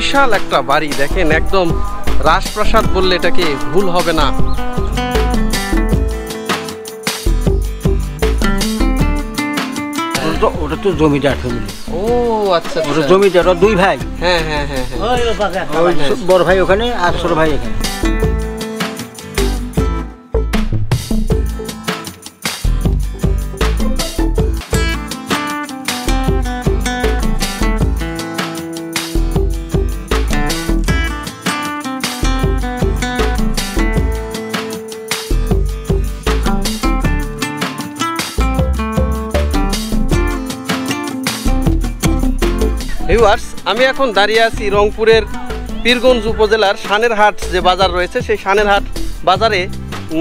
বিশাল একটা বাড়ি দেখেন, একদম রাজপ্রাসাদ বললে এটাকে ভুল হবে না। ওটা তো জমিদার ফ্যামিলি। ও আচ্ছা, ওটা জমিদার, ওরা দুই ভাই। হ্যাঁ হ্যাঁ হ্যাঁ হ্যাঁ, বড় ভাই ওখানে আর ছোট ভাই এখানে। ভিউয়ার্স, আমি এখন দাঁড়িয়ে আছি রংপুরের পীরগঞ্জ উপজেলার সানেরহাট যে বাজার রয়েছে, সেই সানেরহাট বাজারে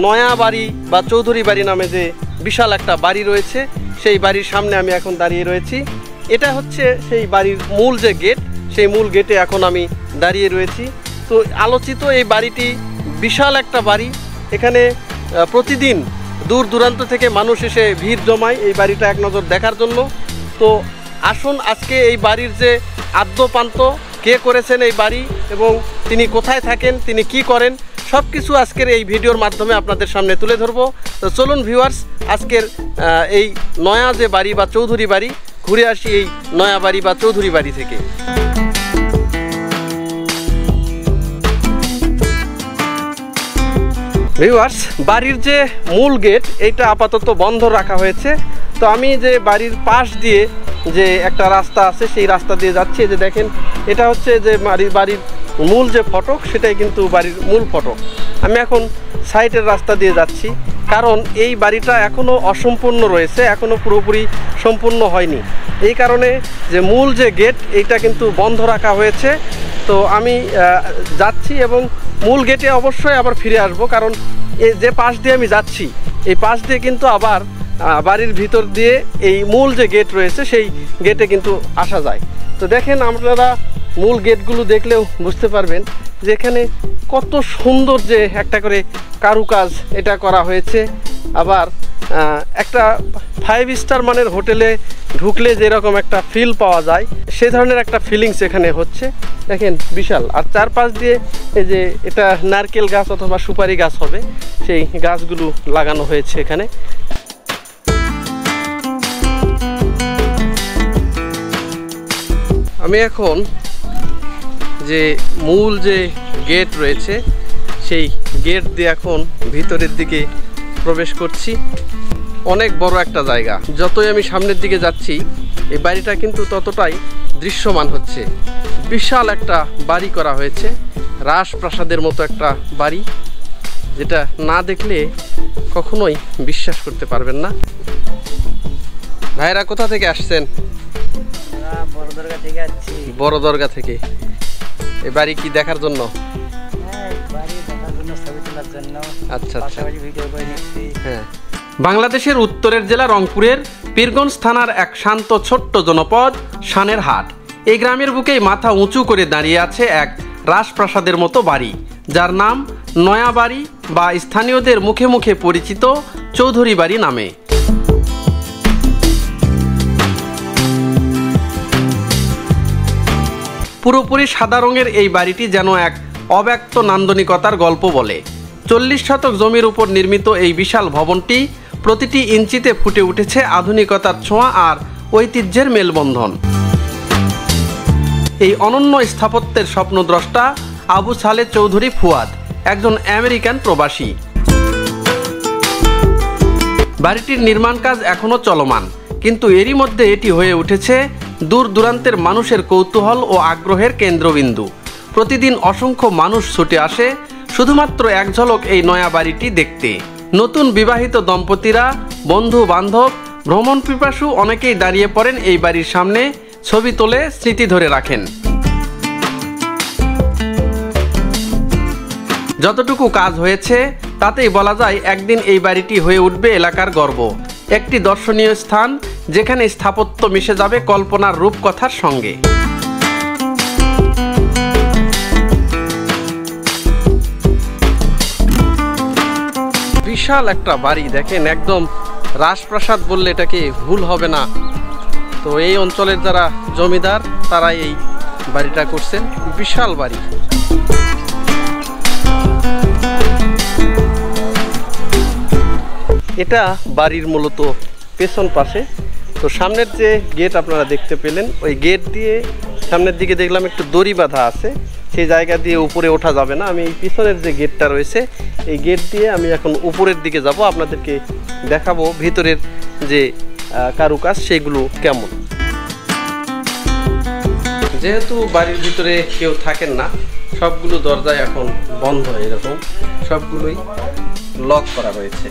নয়া বাড়ি বা চৌধুরী বাড়ি নামে যে বিশাল একটা বাড়ি রয়েছে, সেই বাড়ির সামনে আমি এখন দাঁড়িয়ে রয়েছি। এটা হচ্ছে সেই বাড়ির মূল যে গেট, সেই মূল গেটে এখন আমি দাঁড়িয়ে রয়েছি। তো আলোচিত এই বাড়িটি বিশাল একটা বাড়ি। এখানে প্রতিদিন দূর দূরান্ত থেকে মানুষ এসে ভিড় জমায় এই বাড়িটা এক নজর দেখার জন্য। তো আসুন আজকে এই বাড়ির যে আদ্যপান্ত, কে করেছেন এই বাড়ি এবং তিনি কোথায় থাকেন, তিনি কি করেন, সব কিছু আজকের এই ভিডিওর মাধ্যমে আপনাদের সামনে তুলে ধরবো। তো চলুন ভিউয়ার্স, আজকের এই নয়া যে বাড়ি বা চৌধুরী বাড়ি ঘুরে আসি এই নয়া বাড়ি বা চৌধুরী বাড়ি থেকে। ভিউয়ার্স, বাড়ির যে মূল গেট এইটা আপাতত বন্ধ রাখা হয়েছে। তো আমি যে বাড়ির পাশ দিয়ে যে একটা রাস্তা আছে, সেই রাস্তা দিয়ে যাচ্ছি। যে দেখেন, এটা হচ্ছে যে বাড়ির মূল যে ফটক, সেটাই কিন্তু বাড়ির মূল ফটক। আমি এখন সাইডের রাস্তা দিয়ে যাচ্ছি, কারণ এই বাড়িটা এখনও অসম্পূর্ণ রয়েছে, এখনও পুরোপুরি সম্পূর্ণ হয়নি। এই কারণে যে মূল যে গেট এইটা কিন্তু বন্ধ রাখা হয়েছে। তো আমি যাচ্ছি এবং মূল গেটে অবশ্যই আবার ফিরে আসব, কারণ এই যে পাশ দিয়ে আমি যাচ্ছি, এই পাশ দিয়ে কিন্তু আবার বাড়ির ভিতর দিয়ে এই মূল যে গেট রয়েছে সেই গেটে কিন্তু আসা যায়। তো দেখেন, আপনারা মূল গেটগুলো দেখলেও বুঝতে পারবেন যে এখানে কত সুন্দর যে একটা করে কারুকাজ এটা করা হয়েছে। আবার একটা 5 স্টার মানের হোটেলে ঢুকলে যেরকম একটা ফিল পাওয়া যায়, সে ধরনের একটা ফিলিংস এখানে হচ্ছে। দেখেন বিশাল, আর চারপাশ দিয়ে এই যে এটা নারকেল গাছ অথবা সুপারি গাছ হবে, সেই গাছগুলো লাগানো হয়েছে এখানে। আমি এখন যে মূল যে গেট রয়েছে, সেই গেট দিয়ে এখন ভিতরের দিকে প্রবেশ করছি। অনেক বড় একটা জায়গা, যতই আমি সামনের দিকে যাচ্ছি এই বাড়িটা কিন্তু ততটাই দৃশ্যমান হচ্ছে। বিশাল একটা বাড়ি করা হয়েছে, রাজপ্রাসাদের মতো একটা বাড়ি, যেটা না দেখলে কখনোই বিশ্বাস করতে পারবেন না। ভাইরা কোথা থেকে আসছেন? বড় দরগা থেকে। এই বাড়ি কি দেখার জন্য? আচ্ছা আচ্ছা, হ্যাঁ। বাংলাদেশের উত্তরের জেলা রংপুরের পীরগঞ্জ থানার এক শান্ত ছোট্ট জনপদ সানেরহাট। এই গ্রামের বুকেই মাথা উঁচু করে দাঁড়িয়ে আছে এক রাজপ্রাসাদের মতো বাড়ি, যার নাম নয়া বাড়ি বা স্থানীয়দের মুখে মুখে পরিচিত চৌধুরী বাড়ি নামে। পুরোপুরি সাদা রঙের এই বাড়িটি যেন এক অব্যক্ত নান্দনিকতার গল্প বলে। 40 শতক জমির উপর নির্মিত এই বিশাল ভবনটি প্রতিটি ইঞ্চিতে ফুটে উঠেছে আধুনিকতার ছোঁয়া আর ঐতিহ্যের মেলবন্ধন। এই অনন্য স্থাপত্যের স্বপ্নদ্রষ্টা আবু সালে চৌধুরী ফুয়াদ, একজন আমেরিকান প্রবাসী। বাড়িটির নির্মাণ কাজ এখনও চলমান, কিন্তু এরই মধ্যে এটি হয়ে উঠেছে দূর দূরান্তের মানুষের কৌতূহল ও আগ্রহের কেন্দ্রবিন্দু। প্রতিদিন অসংখ্য মানুষ ছুটে আসে শুধুমাত্র এক ঝলক এই নয়া বাড়িটি দেখতে। নতুন বিবাহিত দম্পতিরা, বন্ধু বান্ধব, ভ্রমণ পিপাসু অনেকেই দাঁড়িয়ে পড়েন এই বাড়ির সামনে, ছবি তোলে, স্মৃতি ধরে রাখেন। যতটুকু কাজ হয়েছে তাতেই বলা যায় একদিন এই বাড়িটি হয়ে উঠবে এলাকার গর্ব, একটি দর্শনীয় স্থান যেখানে স্থাপত্য মিশে যাবে কল্পনার রূপকথার সঙ্গে। বিশাল একটা বাড়ি দেখেন, একদম রাজপ্রাসাদ বললে এটাকে ভুল হবে না। তো এই অঞ্চলের যারা জমিদার তারা এই বাড়িটা করছেন, বিশাল বাড়ি। এটা বাড়ির মূলত পেছন পাশে। তো সামনের যে গেট আপনারা দেখতে পেলেন, ওই গেট দিয়ে সামনের দিকে দেখলাম একটু দড়ি বাঁধা আছে, সেই জায়গা দিয়ে উপরে ওঠা যাবে না। আমি এই পিছনের যে গেটটা রয়েছে এই গেট দিয়ে আমি এখন উপরের দিকে যাব, আপনাদেরকে দেখাবো ভিতরের যে কারুকাজ সেগুলো কেমন। যেহেতু বাড়ির ভিতরে কেউ থাকেন না, সবগুলো দরজায় এখন বন্ধ, এরকম সবগুলোই লক করা রয়েছে।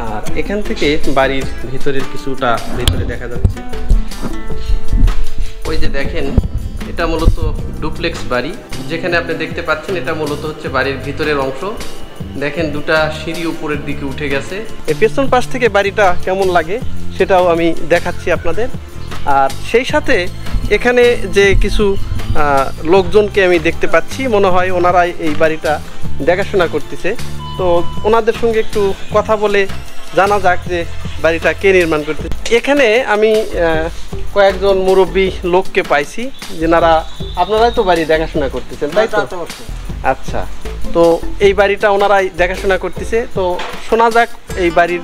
আর এখান থেকে বাড়ির ভিতরের কিছুটা ভিতরে দেখা যাচ্ছে। ওই যে দেখেন, এটা মূলত ডুপ্লেক্স বাড়ি, যেখানে আপনি দেখতে পাচ্ছেন এটা মূলত হচ্ছে বাড়ির ভিতরের অংশ। দেখেন দুটা সিঁড়ি উপরের দিকে উঠে গেছে। এই পেছন পাশ থেকে বাড়িটা কেমন লাগে সেটাও আমি দেখাচ্ছি আপনাদের। আর সেই সাথে এখানে যে কিছু লোকজনকে আমি দেখতে পাচ্ছি, মনে হয় ওনারাই এই বাড়িটা দেখাশোনা করতেছে। তো ওনাদের সঙ্গে একটু কথা বলে জানা যাক যে বাড়িটা কে নির্মাণ করতে। এখানে আমি কয়েকজন মুরব্বী লোককে পাইছি, যেনারা আপনারাই তো বাড়ি দেখাশোনা করতেছেন, তাই তো? আচ্ছা, তো এই বাড়িটা ওনারাই দেখাশোনা করতেছে। তো শোনা যাক এই বাড়ির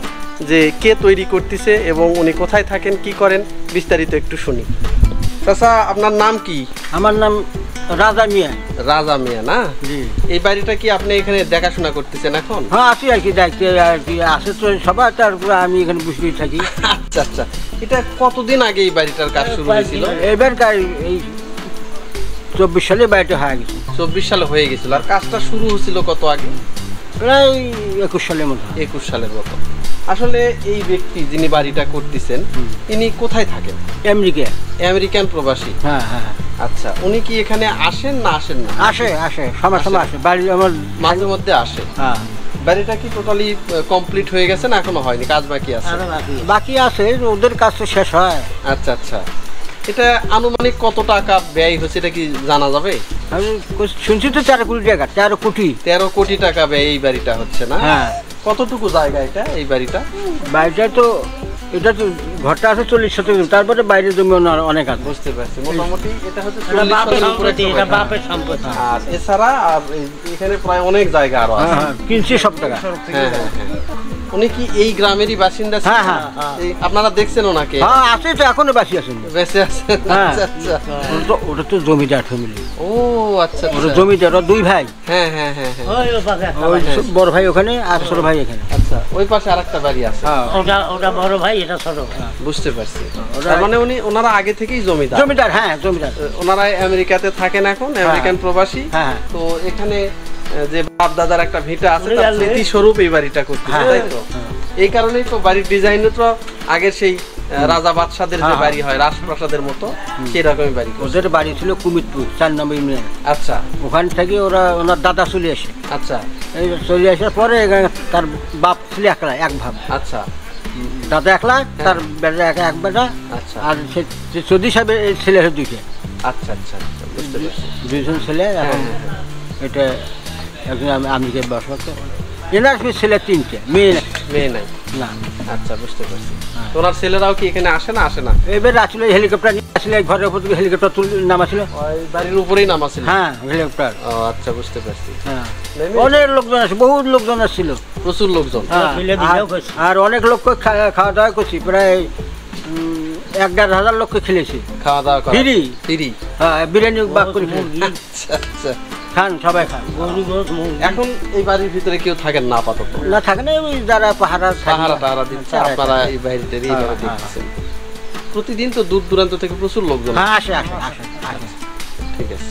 যে কে তৈরি করতেছে এবং উনি কোথায় থাকেন, কি করেন, বিস্তারিত একটু শুনি। চাচা, আপনার নাম কি? আমার নাম রাজা মিয়া। রাজা মিয়া না? জি। এই বাড়িটা কি আপনি এখানে দেখাশোনা করতেছেন এখন? হ্যাঁ, আছি আর কি, দায়িত্বে আর কি আছে তো সবার, তারপরে আমি এখানে বসে থাকি। আচ্ছা আচ্ছা, এটা কতদিন আগে এই বাড়িটার কাজ শুরু হয়েছিল? এবার এই 24 সালে বাড়িটা হয়ে গেছে। 24 সালে হয়ে গেছিল। আর কাজটা শুরু হয়েছিল কত আগে? প্রায় 21 সালের মতো। 21 সালের মতো। আসলে এই ব্যক্তি যিনি বাড়িটা করতেছেন, ইনি কোথায় থাকেন? আমেরিকা। আমেরিকান প্রবাসী? হ্যাঁ হ্যাঁ। আচ্ছা, উনি কি এখানে আসেন না আসেন না? আসে সময় আসে, বাড়ি আমার মাঝে মধ্যে আসে। হ্যাঁ। বাড়িটা কি টোটালি কমপ্লিট হয়ে গেছে না এখনো হয়নি, কাজ বাকি আছে? বাকি আছে, ওদের কাজ তো শেষ হয়। আচ্ছা আচ্ছা, এটা আনুমানিক কত টাকা ব্যয় হয়েছে এটা কি জানা যাবে? আমি শুনছি তো 13 কোটি টাকা। 13 কোটি 13 কোটি টাকা ব্যয় এই বাড়িটা হচ্ছে না? হ্যাঁ। কতটুকু জায়গা এটা, এই বাড়িটা? বাড়িটা তো, এটা তো ঘরটা আছে 40 শতক, তারপরে বাইরে জমি অনেক আছে। বুঝতে পারছি, মোটামুটি এটা হচ্ছে 40 শতকের উপরে একটা বাড়ি। আর এছাড়া আর এখানে প্রায় অনেক জায়গা আরো আছে। হ্যাঁ, কিনছি সব টাকা। হ্যাঁ হ্যাঁ হ্যাঁ। উনি কি এই গ্রামেরই বাসিন্দা? হ্যাঁ হ্যাঁ। আপনারা দেখছেন ওনাকে? হ্যাঁ, আছে তো, এখনো বাসি আছেন। বেঁচে আছেন? আচ্ছা আচ্ছা। ওটা তো জমিদার ফ্যামিলি। ও আচ্ছা ওটা আচ্ছা। জমিদার, ওরা 2 ভাই। হ্যাঁ হ্যাঁ হ্যাঁ হ্যাঁ। ওই বড় ভাই ওখানে আর ছোট ভাই এখানে। আচ্ছা, ওই পাশে আরেকটা বাড়ি আছে। ওটা বড় ভাই, এটা ছোট ভাই। বুঝতে পারছি। তার মানে ওনারা আগে থেকেই জমিদার? হ্যাঁ, জমিদার। ওনারা আমেরিকাতে থাকেন এখন, আমেরিকান প্রবাসী। হ্যাঁ। তো এখানে যে বাপ দাদার একটা ভিটা আছে, তার স্মৃতি স্বরূপ এই বাড়িটা করতেছে, তাই তো? এই কারণেই তো বাড়ির ডিজাইনও তো আগের সেই রাজা বাদশাদের যে বাড়ি হয় রাজপ্রাসাদের মতো, সেই রকমই বাড়ি। ওদের বাড়ি ছিল কুমিরপুর 4 নম্বর ইউনিয়ন। আচ্ছা। ওখান থেকে ওনার দাদা চলে আসে। আচ্ছা। এই চলে আসার পরে তার বাপ ছিল একলা, এক ভাব। আচ্ছা। দাদা একলা, তার বেটা এক বেটা। আচ্ছা। আর সে চৌধুরী সাহেবের ছেলে আছে 2টা। আচ্ছা আচ্ছা, বুঝতে পারছি। 2জন ছেলে। এটা একজন আমেরিকায় বসবাস করে। এনার ছেলে 3টে, মেয়ে নাই না। আচ্ছা, বুঝতে পারছি। ওনার ছেলেরাও কি এখানে আসে না আসে না? এবার আসলে হেলিকপ্টার নিয়ে আসলে ঘরের উপর থেকে হেলিকপ্টার নামাছিল। ওই বাড়ির উপরেই নামাছিল? হ্যাঁ, হেলিকপ্টার। ও আচ্ছা, বুঝতে পারছি। হ্যাঁ, অনেক লোকজন আসে, বহুত লোকজন আসছিল, প্রচুর লোকজন। আর অনেক লোক খাওয়া দাওয়া করছি, প্রায় 1,500 লোককে খেলেছি। খাওয়া দাওয়া করে ফ্রি? হ্যাঁ, বিরিয়ানি বাক করে। আচ্ছা আচ্ছা, খান, সবাই খান। এখন এই বাড়ির ভিতরে কেউ থাকেন না আপাতত? না, থাকে না, ওই যারা পাহারা দিচ্ছে, আপনারা এই বাড়িতে দেখছেন। প্রতিদিন তো দূর দূরান্ত থেকে প্রচুর লোকজন? হ্যাঁ, আসে। ঠিক আছে।